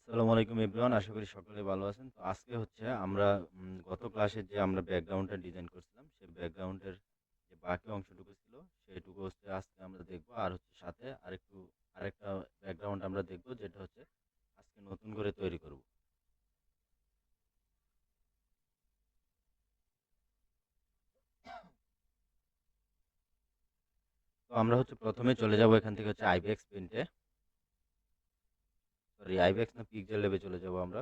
আসসালামু আলাইকুম এভরিওয়ান। আশা করি সকলে ভালো আছেন। তো আজকে হচ্ছে আমরা গত ক্লাসে যে আমরা ব্যাকগ্রাউন্ডটা ডিজাইন করছিলাম, সেই ব্যাকগ্রাউন্ডের যে বাকি অংশটুকু ছিল, সেটুকু হচ্ছে আজকে আমরা দেখব। আর হচ্ছে সাথে আরেকটা ব্যাকগ্রাউন্ড আমরা দেখব, যেটা হচ্ছে আজকে নতুন করে তৈরি করব। তো আমরা হচ্ছে প্রথমে চলে যাব এখান থেকে হচ্ছে আইবিএক্স পেইন্টে, সরি আইবিএক্স না পিক্সেল ল্যাবে চলে যাব আমরা।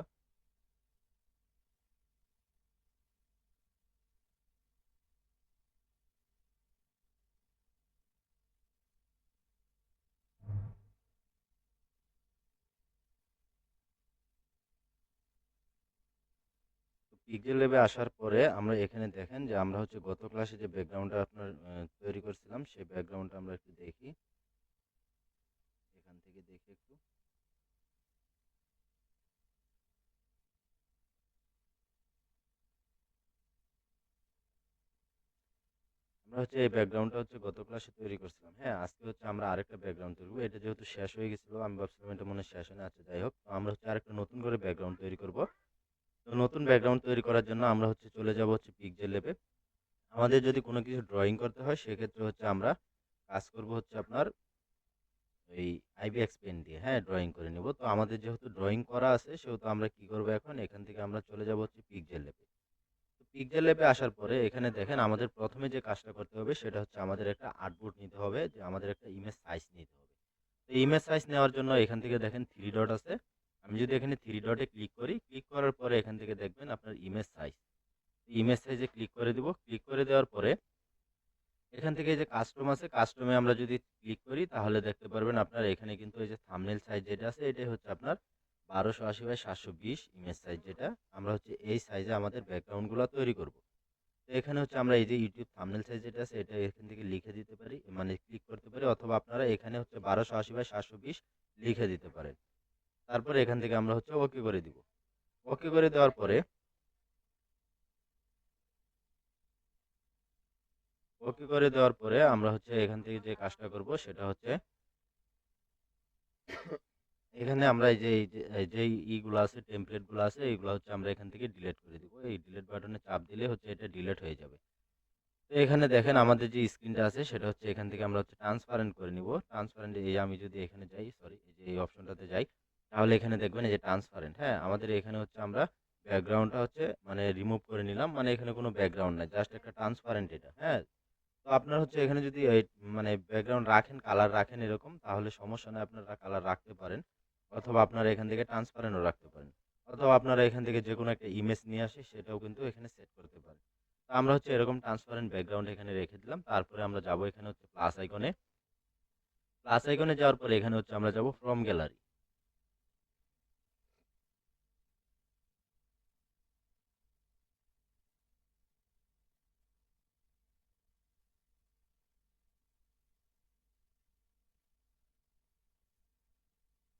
পিক্সেল ল্যাবে আসার পরে আমরা এখানে দেখেন যে আমরা হচ্ছে গত ক্লাসে যে ব্যাকগ্রাউন্ডটা আপনার তৈরি করছিলাম, সেই ব্যাকগ্রাউন্ডটা আমরা একটু দেখি। এখান থেকে দেখি একটু। আমরা হচ্ছে এই ব্যাকগ্রাউন্ডটা হচ্ছে গত ক্লাসে তৈরি করছিলাম। হ্যাঁ, আজকে হচ্ছে আমরা আরেকটা ব্যাকগ্রাউন্ড তৈরি করবো। এটা যেহেতু শেষ হয়ে গেছিল, আমি ভাবছিলাম এটা মনে হয় শেষ হয় না। আচ্ছা, যাই হোক, তো আমরা হচ্ছে আরেকটা নতুন করে ব্যাকগ্রাউন্ড তৈরি করব। তো নতুন ব্যাকগ্রাউন্ড তৈরি করার জন্য আমরা হচ্ছে চলে যাব হচ্ছে পিক্সেল ল্যাবে। আমাদের যদি কোনো কিছু ড্রয়িং করতে হয়, সেক্ষেত্রে হচ্ছে আমরা কাজ করব হচ্ছে আপনার এই আইবিএক্স পেন দিয়ে। হ্যাঁ, ড্রয়িং করে নিব। তো আমাদের যেহেতু ড্রয়িং করা আছে, সেহেতু আমরা কি করব, এখন এখান থেকে আমরা চলে যাব হচ্ছে পিক্সেল ল্যাবে। পিক্সেল ল্যাবে আসার পরে এখানে দেখেন আমাদের প্রথমে যে কাজটা করতে হবে, সেটা হচ্ছে আমাদের একটা আর্টবোর্ড নিতে হবে, যে আমাদের একটা ইমেজ সাইজ নিতে হবে। তো ইমেজ সাইজ নেওয়ার জন্য এখান থেকে দেখেন থ্রি ডট আছে। আমি যদি এখানে থ্রি ডটে ক্লিক করি, ক্লিক করার পরে এখান থেকে দেখবেন আপনার ইমেজ সাইজ। ইমেজ সাইজে ক্লিক করে দিব। ক্লিক করে দেওয়ার পরে এখান থেকে এই যে কাস্টম আছে, কাস্টমে আমরা যদি ক্লিক করি, তাহলে দেখতে পারবেন আপনার এখানে কিন্তু এই যে থাম্বনেল সাইজ যেটা আছে, এটাই হচ্ছে আপনার 1280 বাই 720 ইমেজ সাইজ, যেটা আমরা হচ্ছে এই সাইজে আমাদের ব্যাকগ্রাউন্ডগুলো তৈরি করব। তো এখানে হচ্ছে আমরা এই যে ইউটিউব থাম্বনেল সাইজ যেটা আছে, এটা এখান থেকে লিখে দিতে পারি, মানে ক্লিক করতে পারি, অথবা আপনারা এখানে হচ্ছে 1280 বাই 720 লিখে দিতে পারেন। তারপরে এখান থেকে আমরা হচ্ছে ওকে করে দিব। ওকে করে দেওয়ার পরে আমরা হচ্ছে এখান থেকে যে কাজটা করব, সেটা হচ্ছে এখানে আমরা এই যে ইগুলো আছে, টেমপ্লেট গুলো আছে, এইগুলো হচ্ছে আমরা এখান থেকে ডিলিট করে দিব। এই ডিলিট বাটনে চাপ দিলে হচ্ছে এটা ডিলিট হয়ে যাবে। তো এখানে দেখেন আমাদের যে স্ক্রিনটা আছে, সেটা হচ্ছে এখান থেকে আমরা হচ্ছে ট্রান্সপারেন্ট করে নিব। ট্রান্সপারেন্ট, এই আমি যদি এখানে যাই, সরি, এই যে এই অপশনটাতে যাই, তাহলে এখানে দেখবেন এই যে ট্রান্সপারেন্ট। হ্যাঁ, আমাদের এখানে হচ্ছে আমরা ব্যাকগ্রাউন্ডটা হচ্ছে মানে রিমুভ করে নিলাম, মানে এখানে কোনো ব্যাকগ্রাউন্ড নাই, জাস্ট একটা ট্রান্সপারেন্ট এটা। হ্যাঁ, তো আপনার হচ্ছে এখানে যদি মানে ব্যাকগ্রাউন্ড রাখেন, কালার রাখেন এরকম, তাহলে সমস্যা নেই, আপনারা কালার রাখতে পারেন। অথবা আপনারা এখান থেকে ট্রান্সপারেন্টও রাখতে পারেন। অথবা আপনারা এখান থেকে যে কোনো একটা ইমেজ নিয়ে আসে, সেটাও কিন্তু এখানে সেট করতে পারেন। তো আমরা হচ্ছে এরকম ট্রান্সপারেন্ট ব্যাকগ্রাউন্ড এখানে রেখে দিলাম। তারপরে আমরা যাব এখানে হচ্ছে প্লাস আইকনে। প্লাস আইকনে যাওয়ার পরে এখানে হচ্ছে আমরা যাব ফ্রম গ্যালারি।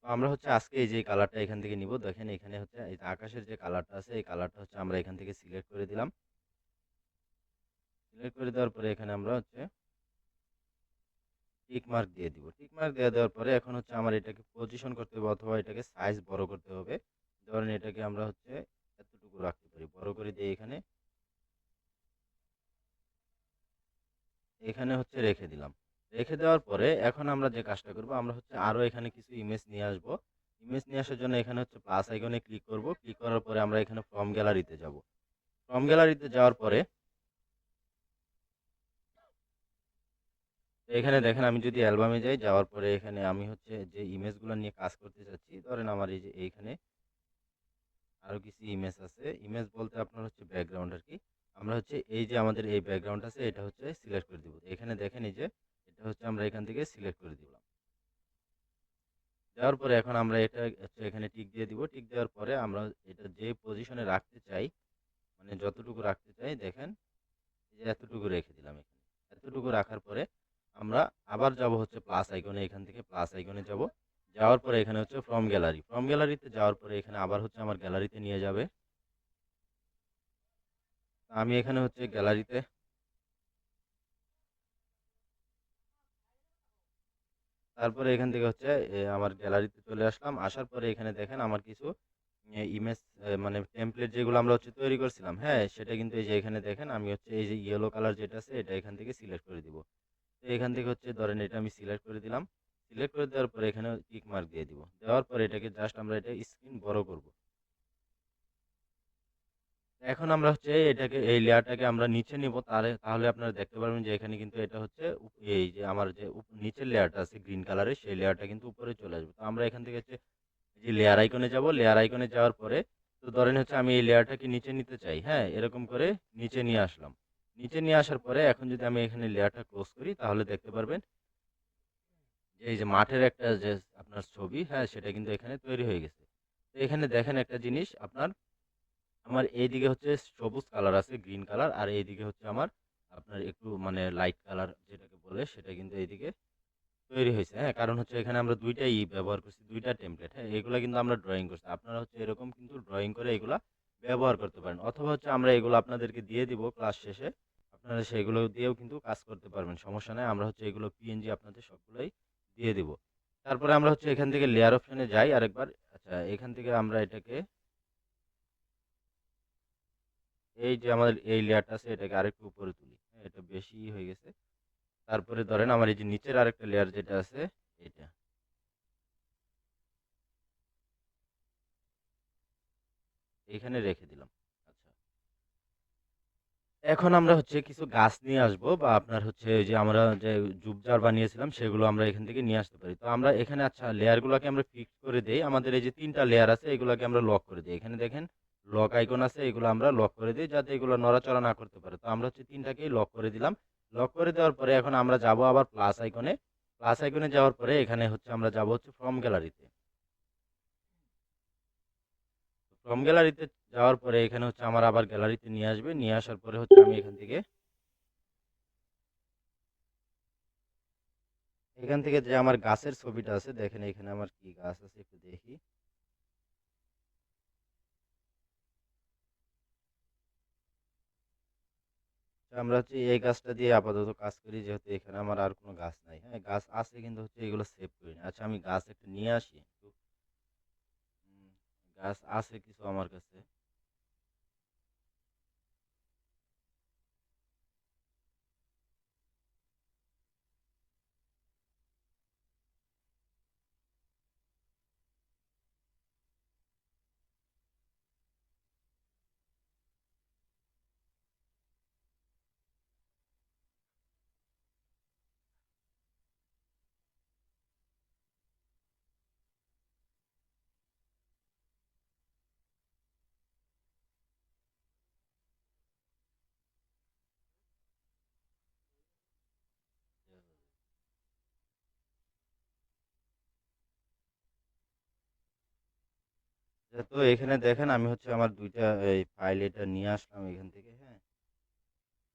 তো আমরা হচ্ছে আজকে এই যে কালারটা এখান থেকে নিব। দেখেন এখানে হচ্ছে এই যে আকাশের যে কালারটা আছে, এই কালারটা হচ্ছে আমরা এখান থেকে সিলেক্ট করে দিলাম। সিলেক্ট করে দেওয়ার পরে এখানে আমরা হচ্ছে টিক মার্ক দিয়ে দিব। টিক মার্ক দিয়ে দেওয়ার পরে এখন হচ্ছে আমার এটাকে পজিশন করতে হবে, অথবা এটাকে সাইজ বড় করতে হবে। ধরেন এটাকে আমরা হচ্ছে এতটুকু রাখতে পারি, বড় করে দিয়ে এখানে এখানে হচ্ছে রেখে দিলাম। রেখে দেওয়ার পরে এখন আমরা যে কাজটা করব, আমরা হচ্ছে আরো এখানে কিছু ইমেজ নিয়ে আসব। ইমেজ নিয়ে আসার জন্য এখানে হচ্ছে প্লাস আইকনে ক্লিক করব। ক্লিক করার পরে আমরা এখানে ফ্রম গ্যালারিতে যাব। ফ্রম গ্যালারিতে যাওয়ার পরে এখানে দেখেন আমি যদি অ্যালবামে যাই, যাওয়ার পরে এখানে আমি হচ্ছে যে ইমেজগুলো নিয়ে কাজ করতে চাচ্ছি, ধরেন আমার এই যে এইখানে আরো কিছু ইমেজ আছে। ইমেজ বলতে আপনার হচ্ছে ব্যাকগ্রাউন্ড আর কি। আমরা হচ্ছে এই যে আমাদের এই ব্যাকগ্রাউন্ড আছে, এটা হচ্ছে সিলেক্ট করে দিব। এখানে দেখেন এই যে এটা হচ্ছে আমরা এখান থেকে সিলেক্ট করে দিলাম। দেওয়ার পরে এখন আমরা এটা হচ্ছে এখানে টিক দিয়ে দিব। টিক দেওয়ার পরে আমরা এটা যে পজিশনে রাখতে চাই, মানে যতটুকু রাখতে চাই, দেখেন এই যে এতটুকু রেখে দিলাম এখানে। এতটুকু রাখার পরে আমরা আবার যাব হচ্ছে প্লাস আইকনে। এখান থেকে প্লাস আইকনে যাব। যাওয়ার পরে এখানে হচ্ছে ফ্রম গ্যালারি। ফ্রম গ্যালারিতে যাওয়ার পরে এখানে আবার হচ্ছে আমার গ্যালারিতে নিয়ে যাবে। আমি এখানে হচ্ছে গ্যালারিতে তারপরে এখান থেকে হচ্ছে আমার গ্যালারিতে চলে আসলাম। আসার পরে এখানে দেখেন আমার কিছু ইমেজ মানে টেমপ্লেট যেগুলো আমরা হচ্ছে তৈরি করছিলাম, হ্যাঁ? সেটা কিন্তু এই যে এখানে দেখেন আমি হচ্ছে এই যে ইয়েলো কালার যেটা আছে এটা এখান থেকে সিলেক্ট করে দিব। তো এখান থেকে হচ্ছে ধরেন এটা আমি সিলেক্ট করে দিলাম। সিলেক্ট করে দেওয়ার পরে এখানে টিক মার্ক দিয়ে দিব। দেওয়ার পরে এটাকে জাস্ট আমরা এটা স্ক্রিন বড় করব। এখন আমরা হচ্ছে এটাকে এই লেয়ারটাকে আমরা নিচে নিব, তাহলে আপনারা দেখতে পারবেন যে এখানে কিন্তু এটা হচ্ছে এই যে আমার যে নিচের লেয়ারটা আছে গ্রিন কালারের সেই লেয়ারটা কিন্তু উপরে চলে আসবে। তো আমরা এখান থেকে হচ্ছে যে লেয়ার আইকনে যাব, লেয়ার আইকনে যাওয়ার পরে তো ধরেন হচ্ছে আমি এই লেয়ারটাকে নিচে নিতে চাই, হ্যাঁ? এরকম করে নিচে নিয়ে আসলাম। নিচে নিয়ে আসার পরে এখন যদি আমি এখানে লেয়ারটা ক্লোজ করি তাহলে দেখতে পারবেন যে এই যে মাঠের একটা যে আপনার ছবি, হ্যাঁ? সেটা কিন্তু এখানে তৈরি হয়ে গেছে। তো এখানে দেখেন একটা জিনিস আপনার আমার এইদিকে হচ্ছে সবুজ কালার আছে, গ্রিন কালার, আর এইদিকে হচ্ছে আমার আপনার একটু মানে লাইট কালার যেটাকে বলে সেটা কিন্তু এইদিকে তৈরি হয়েছে, হ্যাঁ? কারণ হচ্ছে এখানে আমরা ২ টাই ব্যবহার করছি, ২ টা টেমপ্লেট, হ্যাঁ? এগুলা কিন্তু আমরা ড্রয়িং করছি। আপনারা হচ্ছে এরকম কিন্তু ড্রয়িং করে এগুলা ব্যবহার করতে পারেন। অথবা হচ্ছে আমরা এগুলো আপনাদেরকে দিয়ে দিব ক্লাস শেষে। আপনারা সেগুলো দিয়েও কিন্তু কাজ করতে পারবেন। সমস্যা নাই। আমরা হচ্ছে এগুলো পিএনজি আপনাদের সবগুলাই দিয়ে দিব। তারপরে আমরা হচ্ছে এখান থেকে লেয়ার অপশনে যাই আরেকবার। আচ্ছা, এখান থেকে আমরা এটাকে এই যে আমাদের এই লেয়ারটা আছে এটাকে আরেকটু উপরে তুলি। হ্যাঁ, এটা বেশি হয়ে গেছে। তারপরে ধরেন আমার এই যে নিচের আরেকটা লেয়ার যেটা আছে এটা এখানে রেখে দিলাম। আচ্ছা, এখন আমরা হচ্ছে কিছু গাছ নিয়ে আসবো বা আপনার হচ্ছে ওই যে আমরা যে ঝোপঝাড় বানিয়েছিলাম সেগুলো আমরা এখান থেকে নিয়ে আসতে পারি। তো আমরা এখানে আচ্ছা লেয়ারগুলোকে আমরা ফিক্স করে দেই। আমাদের এই যে ৩টা লেয়ার আছে এগুলোকে আমরা লক করে দেই। এখানে দেখেন লক আইকন আছে, এগুলো আমরা লক করে দেই যাতে এগুলো নড়াচড়া না করতে পারে। তো আমরা হচ্ছে ৩টাকেই লক করে দিলাম। লক করে দেওয়ার পরে এখন আমরা যাব আবার প্লাস আইকনে। প্লাস আইকনে যাওয়ার পরে এখানে হচ্ছে আমরা যাব হচ্ছে ফ্রম গ্যালারিতে। ফ্রম গ্যালারিতে যাওয়ার পরে এখানে হচ্ছে আমার আবার গ্যালারিতে নিয়ে আসবে। নিয়ে আসার পরে হচ্ছে আমি এখান থেকে যে আমার গাছের ছবিটা আছে দেখেন এখানে আমার কি গাছ আছে একটু দেখি। তো আমরা হচ্ছে এই গাছটা দিয়ে আপাতত কাজ করি যেহেতু এখানে আমার আর কোনো গাছ নাই, হ্যাঁ? গাছ আছে কিন্তু হচ্ছে এগুলো সেভ করি না। আচ্ছা, আমি গাছ একটা নিয়ে আসি একটু। উম, গাছ আছে কিছু আমার কাছে। তো এখানে দেখেন আমি হচ্ছে আমার ২টা এই ফাইল এটা নিয়ে আসলাম এখান থেকে, হ্যাঁ?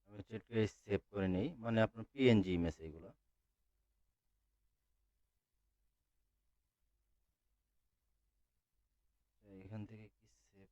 আমি হচ্ছে একটু সেভ করে নেই, মানে আপনার পিএনজি ইমেজ এগুলো। তো এখান থেকে কি সেভ।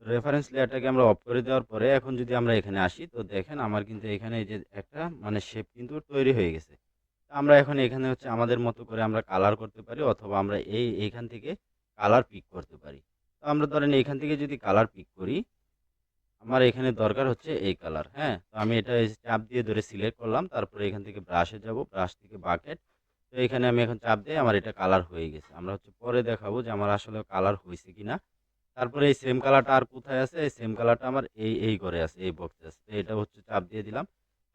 রেফারেন্স লেয়ারটাকে আমরা অফ করে দেওয়ার পরে এখন যদি আমরা এখানে আসি তো দেখেন আমার কিন্তু এখানে এই যে একটা মানে শেপ কিন্তু তৈরি হয়ে গেছে। তো আমরা এখন এখানে হচ্ছে আমাদের মতো করে আমরা কালার করতে পারি অথবা আমরা এইখান থেকে কালার পিক করতে পারি। তো আমরা ধরেন এইখান থেকে যদি কালার পিক করি, আমার এখানে দরকার হচ্ছে এই কালার, হ্যাঁ? তো আমি এটা এই যে চাপ দিয়ে ধরে সিলেক্ট করলাম, তারপরে এখান থেকে ব্রাশে যাব, ব্রাশ থেকে বাকেট। তো এখানে আমি এখন চাপ দিয়ে আমার এটা কালার হয়ে গেছে। আমরা হচ্ছে পরে দেখাবো যে আমার আসলে কালার হয়েছে কিনা। তারপরে এই সেম কালারটা আর কোথায় আছে? এই সেম কালারটা আমার এই ঘরে আছে, এই বক্সে আছে। তো এটা হচ্ছে চাপ দিয়ে দিলাম।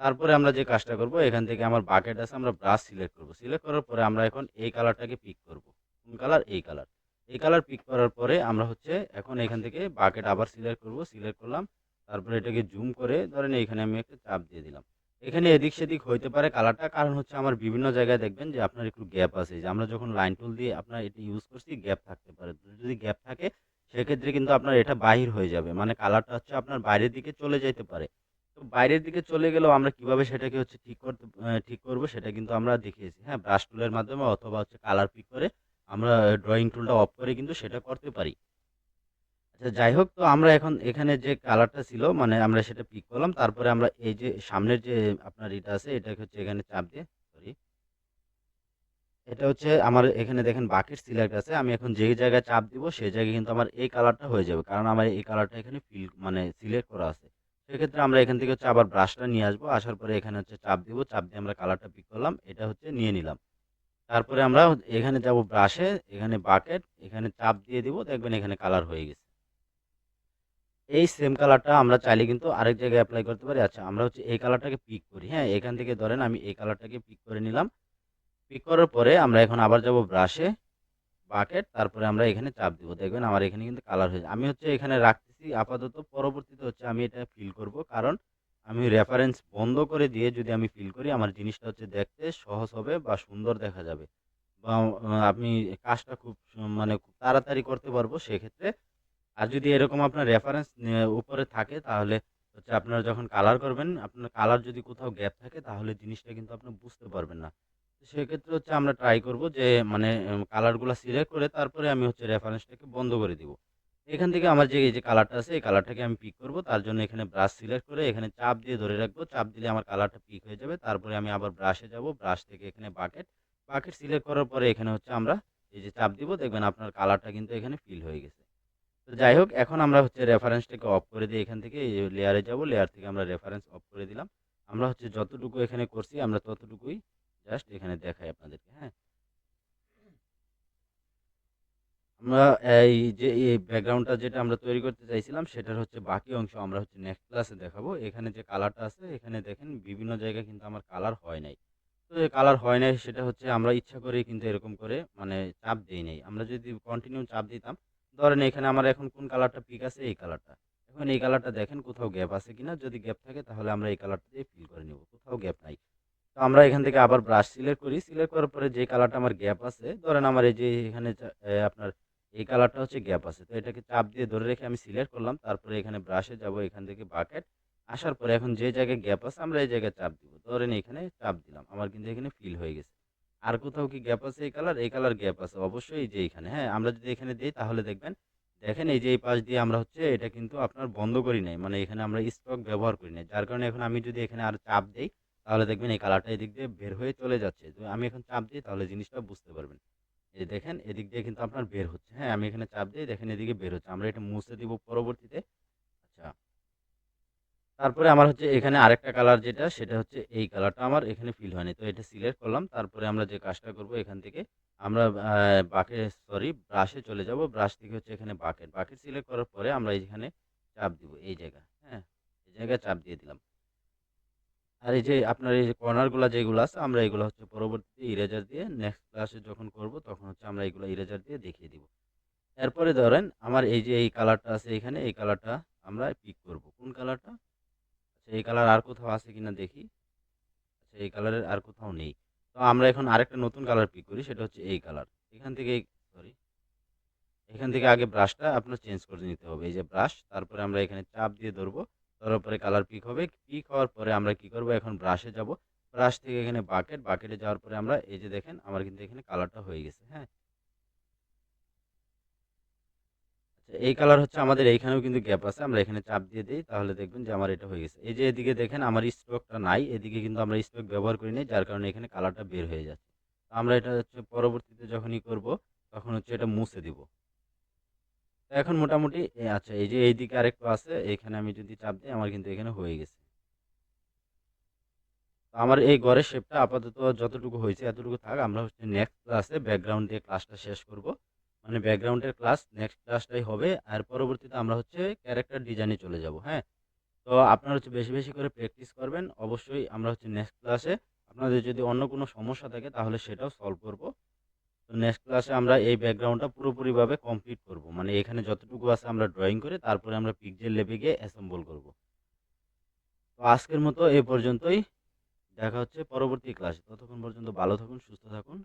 তারপরে আমরা যে কাজটা করব এখান থেকে আমার বাকেট আছে, আমরা ব্রাশ সিলেক্ট করব। সিলেক্ট করার পরে আমরা এখন এই কালারটাকে পিক করব। কোন কালার? এই কালার। এই কালার পিক করার পরে আমরা হচ্ছে এখন এখান থেকে বাকেট আবার সিলেক্ট করব। সিলেক্ট করলাম। তারপরে এটাকে জুম করে ধরেন এইখানে আমি একটা চাপ দিয়ে দিলাম। এখানে এদিক সেদিক হইতে পারে কালারটা। কারণ হচ্ছে আমার বিভিন্ন জায়গায় দেখবেন যে আপনার একটু গ্যাপ আছে। যে আমরা যখন লাইন টুল দিয়ে আপনার এটা ইউজ করছি গ্যাপ থাকতে পারে। তো যদি গ্যাপ থাকে সেক্ষেত্রে কিন্তু আপনার এটা বাহির হয়ে যাবে। মানে কালারটা হচ্ছে আপনার বাইরের দিকে চলে যাইতে পারে। তো বাইরের দিকে চলে গেলেও আমরা কিভাবে সেটাকে হচ্ছে ঠিক করব সেটা কিন্তু আমরা দেখিয়েছি। হ্যাঁ? ব্রাশ টুলের মাধ্যমে অথবা হচ্ছে কালার পিক করে আমরা ড্রয়িং টুলটা অফ করে কিন্তু সেটা করতে পারি। আচ্ছা যাই হোক, তো আমরা এখন এখানে যে কালারটা ছিল মানে আমরা সেটা পিক করলাম। তারপরে আমরা এই যে সামনের যে আপনার এটা আছে এটাকে হচ্ছে এখানে চাপ দিয়ে সরি, এটা হচ্ছে আমার এখানে দেখেন বাকেট সিলেক্ট আছে। আমি এখন যেই জায়গায় চাপ দিব সেই জায়গায় কিন্তু আমার এই কালারটা হয়ে যাবে। কারণ আমার এই কালারটা এখানে মানে সিলেক্ট করা আছে। সেক্ষেত্রে আমরা এখান থেকে হচ্ছে আবার ব্রাশটা নিয়ে আসবো। আসার পরে এখানে হচ্ছে চাপ দিব। চাপ দিয়ে আমরা কালারটা পিক করলাম। এটা হচ্ছে নিয়ে নিলাম। তারপরে আমরা এখানে যাব ব্রাশে, এখানে বাকেট, এখানে চাপ দিয়ে দিব। দেখবেন এখানে কালার হয়ে গেছে। এই সেম কালারটা আমরা চাইলে কিন্তু আরেক জায়গায় এপ্লাই করতে পারি। আচ্ছা আমরা হচ্ছে এই কালারটাকে পিক করি। হ্যাঁ? এখান থেকে ধরেন আমি এই কালারটাকে পিক করে নিলাম। পিক করার পরে আমরা এখন আবার যাব ব্রাশে, বাকেট, তারপরে আমরা এখানে চাপ দিব। দেখবেন আমার এখানে কিন্তু কালার হয়ে যায়। আমি হচ্ছে এখানে রাখতেছি আপাতত। পরবর্তীতে হচ্ছে আমি এটা ফিল করব। কারণ আমি রেফারেন্স বন্ধ করে দিয়ে যদি আমি ফিল করি আমার জিনিসটা হচ্ছে দেখতে সহজ হবে বা সুন্দর দেখা যাবে। বা আমি কাজটা খুব মানে খুব তাড়াতাড়ি করতে পারবো সেক্ষেত্রে। আর যদি এরকম আপনার রেফারেন্স উপরে থাকে তাহলে হচ্ছে আপনারা যখন কালার করবেন, আপনার কালার যদি কোথাও গ্যাপ থাকে তাহলে জিনিসটা কিন্তু আপনি বুঝতে পারবেন না। তো সেক্ষেত্রে হচ্ছে আমরা ট্রাই করব যে মানে কালারগুলা সিলেক্ট করে তারপরে আমি হচ্ছে রেফারেন্সটাকে বন্ধ করে দিব। এখান থেকে আমার যে এই যে কালারটা আছে এই কালারটাকে আমি পিক করব। তার জন্য এখানে ব্রাশ সিলেক্ট করে এখানে চাপ দিয়ে ধরে রাখবো। চাপ দিলে আমার কালারটা পিক হয়ে যাবে। তারপরে আমি আবার ব্রাশে যাব। ব্রাশ থেকে এখানে বাকেট, বাকেট সিলেক্ট করার পরে এখানে হচ্ছে আমরা এই যে চাপ দিব দেখবেন আপনার কালারটা কিন্তু এখানে ফিল হয়ে গেছে। তো যাই হোক, এখন আমরা হচ্ছে রেফারেন্সটাকে অফ করে দিয়ে এখান থেকে এই লেয়ারে যাব। লেয়ার থেকে আমরা রেফারেন্স অফ করে দিলাম। আমরা হচ্ছে যতটুকু এখানে করছি আমরা ততটুকুই জাস্ট এখানে দেখাই আপনাদেরকে। হ্যাঁ? আমরা এই যে এই ব্যাকগ্রাউন্ডটা যেটা আমরা তৈরি করতে চাইছিলাম সেটার হচ্ছে বাকি অংশ আমরা হচ্ছে নেক্সট ক্লাসে দেখাবো। এখানে যে কালারটা আছে এখানে দেখেন বিভিন্ন জায়গায় কিন্তু আমার কালার হয় নাই। তো এই কালার হয় নাই সেটা হচ্ছে আমরা ইচ্ছা করেই কিন্তু এরকম করে মানে চাপ দেই নাই। আমরা যদি কন্টিনিউ চাপ দিতাম, ধরেন এখানে আমার এখন কোন কালারটা পিক আছে এই কালারটা। এখন এই কালারটা দেখেন কোথাও গ্যাপ আছে কিনা? যদি গ্যাপ থাকে তাহলে আমরা এই কালারটা দিয়ে ফিল করে নিব। কোথাও গ্যাপ নাই। তো আমরা এখান থেকে আবার ব্রাশ সিলেক্ট করি। সিলেক্ট করার পরে যে কালারটা আমার গ্যাপ আছে, ধরেন আমার এই যে এখানে আপনার এই কালারটা হচ্ছে গ্যাপ আছে। তো এটাকে চাপ দিয়ে ধরে রেখে আমি সিলেক্ট করলাম। তারপরে এখানে ব্রাশে যাব, এখান থেকে বাকেট। আসার পরে এখন যে জায়গায় গ্যাপ আছে আমরা এই জায়গায় চাপ দিব। ধরেন এখানে চাপ দিলাম। আমার কিন্তু এখানে ফিল হয়ে গেছে। আর কোথাও কি গ্যাপ আছে এই কালার? এই কালার গ্যাপ আছে। অবশ্যই এই যে এইখানে, হ্যাঁ? আমরা যদি এখানে দেই তাহলে দেখবেন, দেখেন এই যে এই পাশ দিয়ে আমরা হচ্ছে এটা কিন্তু আপনার বন্ধ করি নাই। মানে এখানে আমরা স্টক ব্যবহার করি নাই। যার কারণে এখন আমি যদি এখানে আরো চাপ দেই তাহলে দেখবেন এই কালারটা এদিক দিয়ে বের হয়ে চলে যাচ্ছে। তো আমি এখন চাপ দিই তাহলে জিনিসটা বুঝতে পারবেন। এই যে দেখেন এদিক দিয়ে কিন্তু আপনার বের হচ্ছে। হ্যাঁ, আমি এখানে চাপ দিই দেখেন এদিকে বের হচ্ছে। আমরা এটা মুছে দিব পরবর্তীতে। আচ্ছা। তারপরে আমার হচ্ছে এখানে আরেকটা কালার যেটা সেটা হচ্ছে এই কালারটা আমার এখানে ফিল হয়নি। তো এটা সিলেক্ট করলাম। তারপরে আমরা যে কাজটা করব এখান থেকে আমরা ব্রাশে চলে যাব। ব্রাশ থেকে হচ্ছে এখানে বাকেট। বাকেট সিলেক্ট করার পরে আমরা এইখানে চাপ দিব এই জায়গায়। হ্যাঁ? এই জায়গায় চাপ দিয়ে দিলাম। আর এই যে আপনার এই যে কর্নার গুলা যেগুলো আছে আমরা এগুলো হচ্ছে পরবর্তীতে ইরেজার দিয়ে নেক্সট ক্লাসে যখন করব তখন হচ্ছে আমরা এগুলো ইরেজার দিয়ে দেখিয়ে দিব। এরপরে ধরেন আমার এই যে এই কালারটা আছে এখানে এই কালারটা আমরা পিক করব। কোন কালারটা? আচ্ছা এই কালার আর কোথাও আছে কিনা দেখি। আচ্ছা এই কালারের আর কোথাও নেই। তো আমরা এখন আরেকটা নতুন কালার পিক করি সেটা হচ্ছে এই কালার। এখান থেকে সরি এখান থেকে আগে ব্রাশটা আপনার চেঞ্জ করে নিতে হবে। এই যে ব্রাশ তারপরে আমরা এখানে চাপ দিয়ে ধরবো। ধরার পরে কালার পিক হবে। পিক হওয়ার পরে আমরা কি করব এখন ব্রাশে যাব। ব্রাশ থেকে এখানে বাকেট, বাকেটে যাওয়ার পরে আমরা এই যে দেখেন আমার কিন্তু এখানে কালারটা হয়ে গেছে। হ্যাঁ? আচ্ছা এই কালার হচ্ছে আমাদের এইখানেও কিন্তু গ্যাপ আছে। আমরা এখানে চাপ দিয়ে দেই তাহলে দেখবেন যে আমার এটা হয়ে গেছে। এই যে এদিকে দেখেন আমার স্ট্রোকটা নাই। এদিকে কিন্তু আমরা স্ট্রোক ব্যবহার করি নাই যার কারণে এখানে কালারটা বের হয়ে যাচ্ছে। তো আমরা এটা হচ্ছে পরবর্তীতে যখনই করব তখন হচ্ছে এটা মুছে দিব। তো এখন মোটামুটি আচ্ছা এই যে এইদিকে আরেকটু আছে এখানে আমি যদি চাপ দিই আমার কিন্তু এখানে হয়ে গেছে। তো আমার এই ঘরের শেপটা আপাতত যতটুকু হয়েছে এতটুকু থাক। আমরা হচ্ছে নেক্সট ক্লাসে ব্যাকগ্রাউন্ড দিয়ে ক্লাসটা শেষ করব। মানে ব্যাকগ্রাউন্ডের ক্লাস নেক্সট ক্লাসটাই হবে। আর পরবর্তীতে আমরা হচ্ছে ক্যারেক্টার ডিজাইনে চলে যাব। হ্যাঁ? তো আপনারা হচ্ছে বেশি, বেশি করে প্র্যাকটিস করবেন। অবশ্যই আমরা হচ্ছে নেক্সট ক্লাসে আপনাদের যদি অন্য কোনো সমস্যা থাকে তাহলে সেটাও সলভ করব। তো নেক্সট ক্লাসে আমরা এই ব্যাকগ্রাউন্ডটা পুরোপুরিভাবে কমপ্লিট করব। মানে এখানে যতটুকু আছে আমরা ড্রয়িং করে তারপরে আমরা পিক্সেল ল্যাবে গিয়ে অ্যাসেম্বল করব। তো আজকের মতো এ পর্যন্তই। দেখা হচ্ছে পরবর্তী ক্লাসে। ততক্ষণ পর্যন্ত ভালো থাকুন, সুস্থ থাকুন।